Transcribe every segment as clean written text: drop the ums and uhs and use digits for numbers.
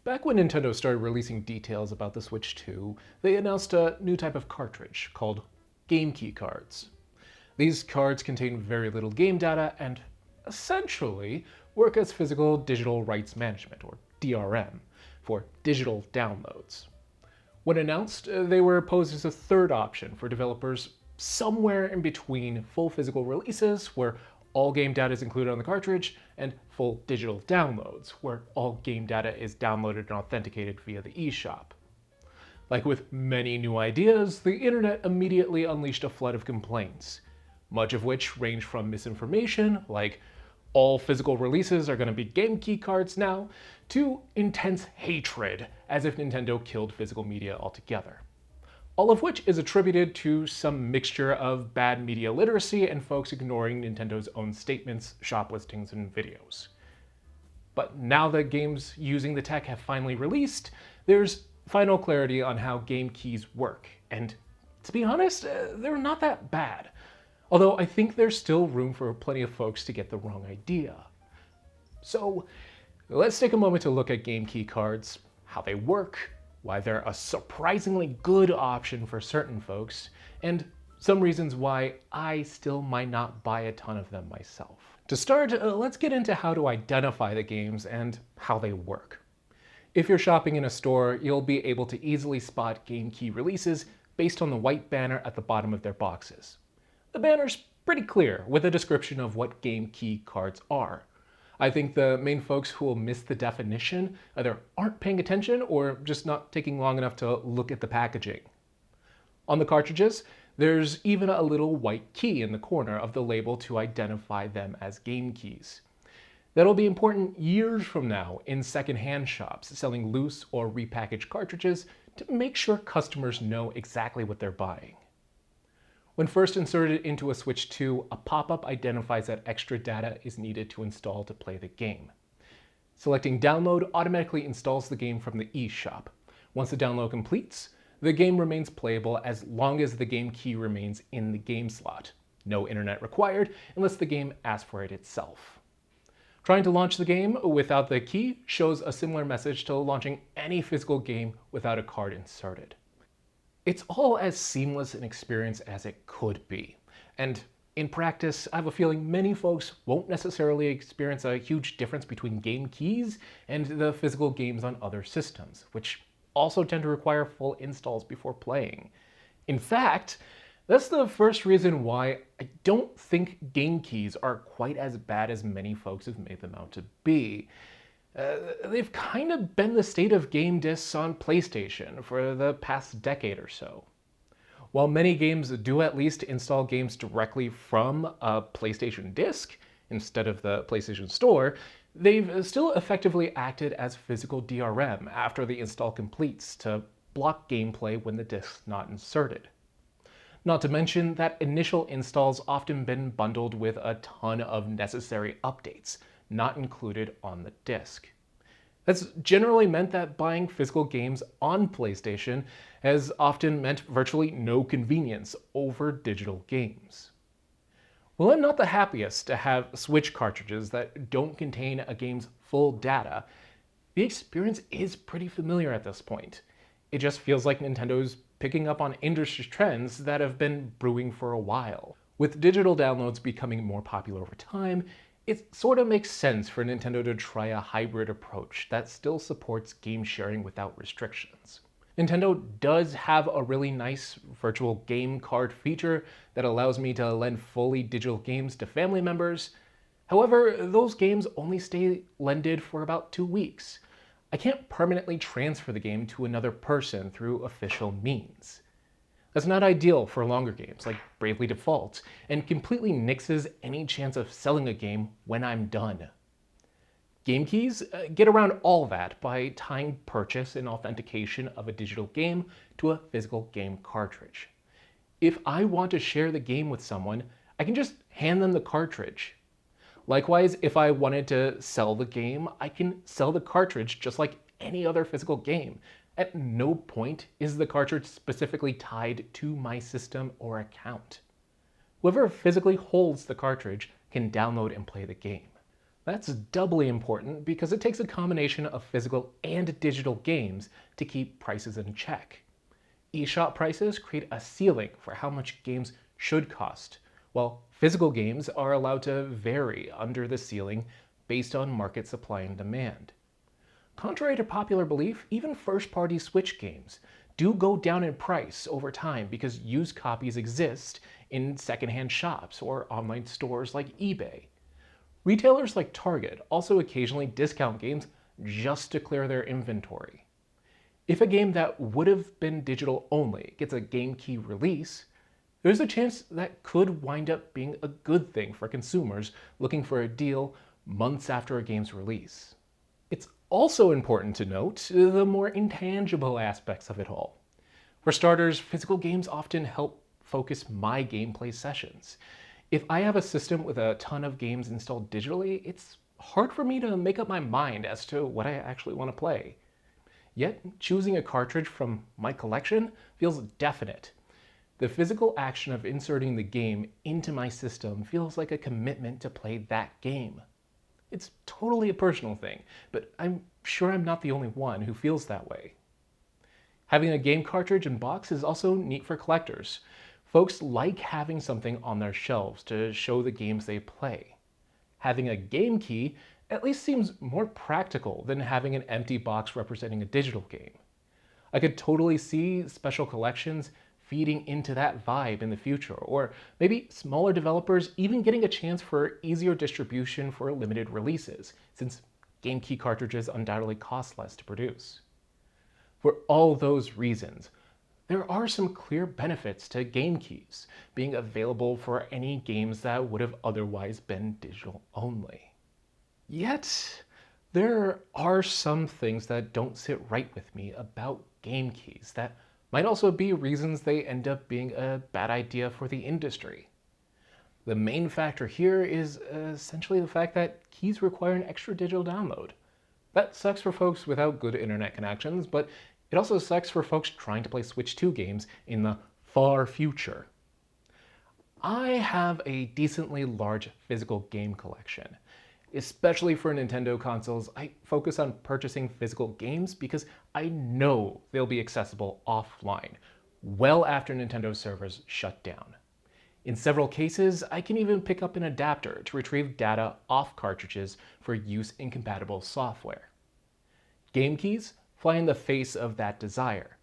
Back when Nintendo started releasing details about the Switch 2, they announced a new type of cartridge called game key cards. These cards contain very little game data and essentially work as physical digital rights management, or DRM, for digital downloads. When announced, they were posed as a third option for developers somewhere in between full physical releases, where all game data is included on the cartridge, and full digital downloads, where all game data is downloaded and authenticated via the eShop. Like with many new ideas, the internet immediately unleashed a flood of complaints, much of which range from misinformation, like all physical releases are going to be game key cards now, to intense hatred, as if Nintendo killed physical media altogether. All of which is attributed to some mixture of bad media literacy and folks ignoring Nintendo's own statements, shop listings, and videos. But now that games using the tech have finally released, there's final clarity on how game keys work, and to be honest, they're not that bad. Although I think there's still room for plenty of folks to get the wrong idea. So let's take a moment to look at game key cards, how they work, why they're a surprisingly good option for certain folks, and some reasons why I still might not buy a ton of them myself. To start, let's get into how to identify the games and how they work. If you're shopping in a store, you'll be able to easily spot game key releases based on the white banner at the bottom of their boxes. The banner's pretty clear, with a description of what game key cards are. I think the main folks who will miss the definition either aren't paying attention or just not taking long enough to look at the packaging. On the cartridges, there's even a little white key in the corner of the label to identify them as game keys. That'll be important years from now in second-hand shops selling loose or repackaged cartridges to make sure customers know exactly what they're buying. When first inserted into a Switch 2, a pop-up identifies that extra data is needed to install to play the game. Selecting Download automatically installs the game from the eShop. Once the download completes, the game remains playable as long as the game key remains in the game slot. No internet required unless the game asks for it itself. Trying to launch the game without the key shows a similar message to launching any physical game without a card inserted. It's all as seamless an experience as it could be. And in practice, I have a feeling many folks won't necessarily experience a huge difference between game keys and the physical games on other systems, which also tend to require full installs before playing. In fact, that's the first reason why I don't think game keys are quite as bad as many folks have made them out to be. They've kind of been the state of game discs on PlayStation for the past decade or so. While many games do at least install games directly from a PlayStation disc instead of the PlayStation Store, they've still effectively acted as physical DRM after the install completes to block gameplay when the disc's not inserted. Not to mention that initial installs often been bundled with a ton of necessary updates, not included on the disc. That's generally meant that buying physical games on PlayStation has often meant virtually no convenience over digital games. While I'm not the happiest to have Switch cartridges that don't contain a game's full data, the experience is pretty familiar at this point. It just feels like Nintendo's picking up on industry trends that have been brewing for a while. With digital downloads becoming more popular over time, it sort of makes sense for Nintendo to try a hybrid approach that still supports game sharing without restrictions. Nintendo does have a really nice virtual game card feature that allows me to lend fully digital games to family members. However, those games only stay lended for about 2 weeks. I can't permanently transfer the game to another person through official means. That's not ideal for longer games like Bravely Default, and completely nixes any chance of selling a game when I'm done. Game keys get around all that by tying purchase and authentication of a digital game to a physical game cartridge. If I want to share the game with someone, I can just hand them the cartridge. Likewise, if I wanted to sell the game, I can sell the cartridge just like any other physical game. At no point is the cartridge specifically tied to my system or account. Whoever physically holds the cartridge can download and play the game. That's doubly important because it takes a combination of physical and digital games to keep prices in check. eShop prices create a ceiling for how much games should cost, while physical games are allowed to vary under the ceiling based on market supply and demand. Contrary to popular belief, even first-party Switch games do go down in price over time because used copies exist in secondhand shops or online stores like eBay. Retailers like Target also occasionally discount games just to clear their inventory. If a game that would have been digital only gets a game key release, there's a chance that could wind up being a good thing for consumers looking for a deal months after a game's release. It's also important to note the more intangible aspects of it all. For starters, physical games often help focus my gameplay sessions. If I have a system with a ton of games installed digitally, it's hard for me to make up my mind as to what I actually want to play. Yet, choosing a cartridge from my collection feels definite. The physical action of inserting the game into my system feels like a commitment to play that game. It's totally a personal thing, but I'm sure I'm not the only one who feels that way. Having a game cartridge in box is also neat for collectors. Folks like having something on their shelves to show the games they play. Having a game key at least seems more practical than having an empty box representing a digital game. I could totally see special collections feeding into that vibe in the future, or maybe smaller developers even getting a chance for easier distribution for limited releases, since game key cartridges undoubtedly cost less to produce. For all those reasons, there are some clear benefits to game keys being available for any games that would have otherwise been digital only. Yet, there are some things that don't sit right with me about game keys that might also be reasons they end up being a bad idea for the industry. The main factor here is essentially the fact that keys require an extra digital download. That sucks for folks without good internet connections, but it also sucks for folks trying to play Switch 2 games in the far future. I have a decently large physical game collection. Especially for Nintendo consoles, I focus on purchasing physical games because I know they'll be accessible offline, well after Nintendo servers shut down. In several cases, I can even pick up an adapter to retrieve data off cartridges for use in compatible software. Game keys fly in the face of that desire.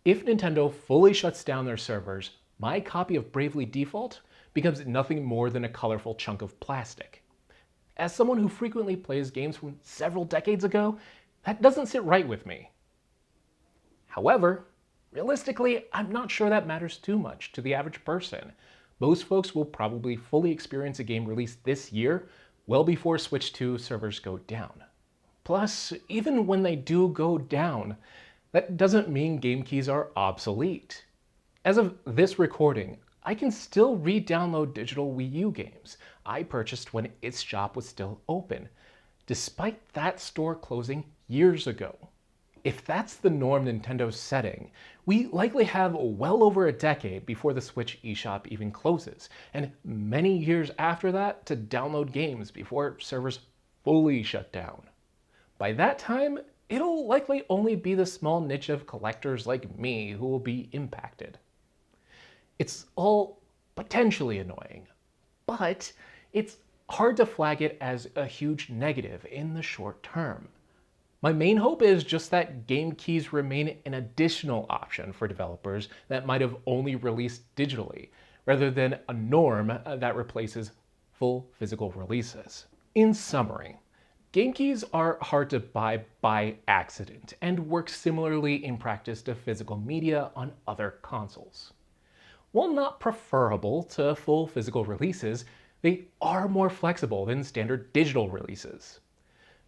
If Nintendo fully shuts down their servers, my copy of Bravely Default becomes nothing more than a colorful chunk of plastic. As someone who frequently plays games from several decades ago, that doesn't sit right with me. However, realistically, I'm not sure that matters too much to the average person. Most folks will probably fully experience a game released this year, well before Switch 2 servers go down. Plus, even when they do go down, that doesn't mean game keys are obsolete. As of this recording, I can still re-download digital Wii U games I purchased when its shop was still open, despite that store closing years ago. If that's the norm Nintendo's setting, we likely have well over a decade before the Switch eShop even closes, and many years after that to download games before servers fully shut down. By that time, it'll likely only be the small niche of collectors like me who will be impacted. It's all potentially annoying, but it's hard to flag it as a huge negative in the short term. My main hope is just that game keys remain an additional option for developers that might have only released digitally, rather than a norm that replaces full physical releases. In summary, game keys are hard to buy by accident and work similarly in practice to physical media on other consoles. While not preferable to full physical releases, they are more flexible than standard digital releases.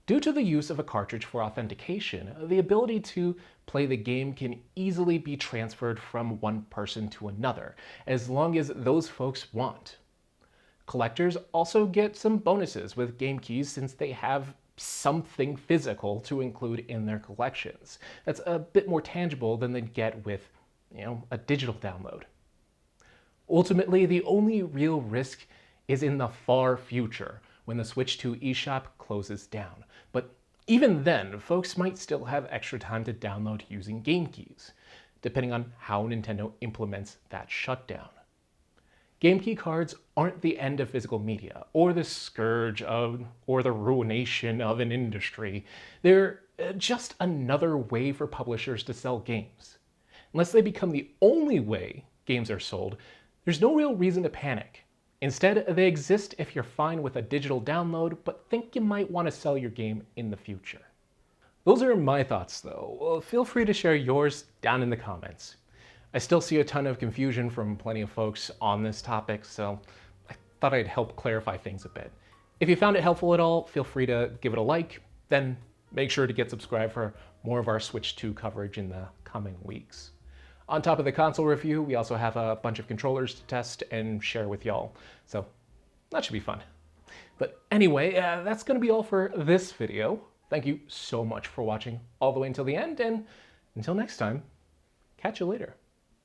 Due to the use of a cartridge for authentication, the ability to play the game can easily be transferred from one person to another, as long as those folks want. Collectors also get some bonuses with game keys since they have something physical to include in their collections. That's a bit more tangible than they'd get with, a digital download. Ultimately, the only real risk is in the far future, when the Switch 2 eShop closes down. But even then, folks might still have extra time to download using game keys, depending on how Nintendo implements that shutdown. Game key cards aren't the end of physical media, or the scourge of, or the ruination of an industry. They're just another way for publishers to sell games. Unless they become the only way games are sold, there's no real reason to panic. Instead, they exist if you're fine with a digital download, but think you might want to sell your game in the future. Those are my thoughts, though. Feel free to share yours down in the comments. I still see a ton of confusion from plenty of folks on this topic, so I thought I'd help clarify things a bit. If you found it helpful at all, feel free to give it a like, then make sure to get subscribed for more of our Switch 2 coverage in the coming weeks. On top of the console review, we also have a bunch of controllers to test and share with y'all, so that should be fun. But anyway, that's going to be all for this video. Thank you so much for watching all the way until the end, and until next time, catch you later.